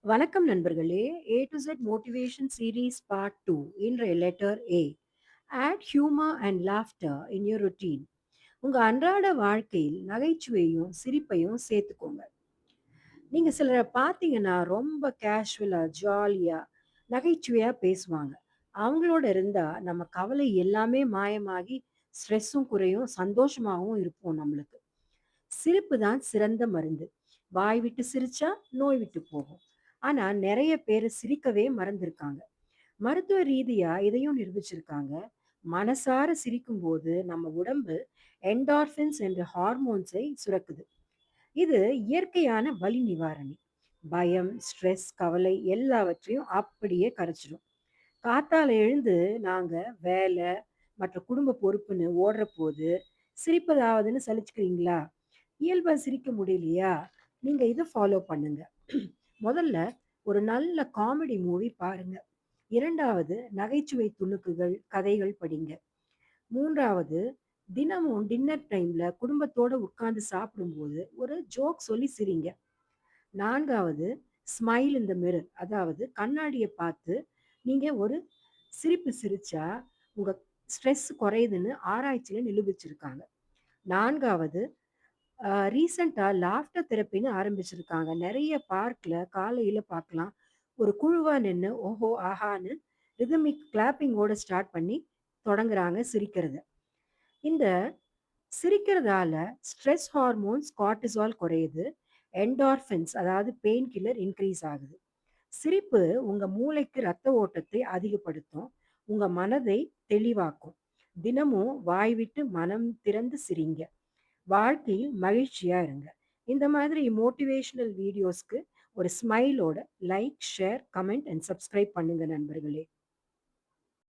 வணக்கம் நண்பர்களே. A to Z motivation series part 2 இன்றைய letter A. Add humour and laughter in your routine. உங்க அன்றாட வாழ்க்கையில் நகைச்சுவையும் சிரிப்பையும் சேர்த்துக்கோங்க. நீங்க சிலரை பார்த்தீங்கன்னா ரொம்ப கேஷுவலா ஜாலியா நகைச்சுவையா பேசுவாங்க. அவங்களோட இருந்தா நம்ம கவலை எல்லாமே மாயமாகி ஸ்ட்ரெஸ்ஸும் குறையும், சந்தோஷமாகவும் இருப்போம். நம்மளுக்கு சிரிப்பு தான் சிறந்த மருந்து. வாய் விட்டு சிரிச்சா நோய் விட்டு போகும். ஆனா நிறைய பேர் சிரிக்கவே மறந்திருக்காங்க. மருத்துவ ரீதியா இதையும் நிரூபிச்சிருக்காங்க. மனசார சிரிக்கும்போது நம்ம உடம்பு என்டார்பின்ஸ் என்ற ஹார்மோன்ஸை சுரக்குது. இது இயற்கையான வலி நிவாரணி. பயம், ஸ்ட்ரெஸ், கவலை எல்லாவற்றையும் அப்படியே கரைச்சிடும். காத்தால எழுந்து நாங்க வேலை மற்ற குடும்ப பொறுப்புன்னு ஓடுற போது சிரிப்பதாவதுன்னு சலிச்சுக்கிறீங்களா? இயல்பா சிரிக்க முடியலையா? நீங்க இத ஃபாலோ பண்ணுங்க. முதல்ல ஒரு நல்ல காமெடி மூவி பாருங்க. 2வது நகைச்சுவை துணுக்குகள், கதைகள் படிங்க. 3வது தினமும் டின்னர் டைம்ல குடும்பத்தோட உட்கார்ந்து சாப்பிடும்போது ஒரு ஜோக் சொல்லி சிரிங்க. 4வது ஸ்மைல் இன் த மிரர், அதாவது கண்ணாடிய பார்த்து நீங்க ஒரு சிரிப்பு சிரிச்சா உங்க ஸ்ட்ரெஸ் குறையுதுன்னு ஆராய்ச்சியில நிரூபிச்சிருக்காங்க. 4வது ரீசெண்டா லாஃப்டர் தெரப்பின்னு ஆரம்பிச்சிருக்காங்க. நெறைய பார்க்ல காலையில பார்க்கலாம். ஒரு குழுவா நின்னு ஓஹோ! ஆஹான்னு ரிதமிக் கிளாப்பிங்கோட ஸ்டார்ட் பண்ணி தொடங்குறாங்க சிரிக்கிறத. இந்த சிரிக்கிறதால ஸ்ட்ரெஸ் ஹார்மோன்ஸ் கார்ட்டிசால் குறையுது. என்டார்ஃபின்ஸ் அதாவது பெயின் கில்லர் இன்கிரீஸ் ஆகுது. சிரிப்பு உங்க மூளைக்கு ரத்த ஓட்டத்தை அதிகப்படுத்தும். உங்க மனதை தெளிவாக்கும். தினமும் வாய் விட்டு மனம் திறந்து சிரிங்க. வாழ்க்கையில் மகிழ்ச்சியா இருங்க. இந்த மாதிரி மோட்டிவேஷனல் வீடியோஸ்க்கு ஒரு ஸ்மைலோட like, share, comment and subscribe பண்ணுங்க நண்பர்களே.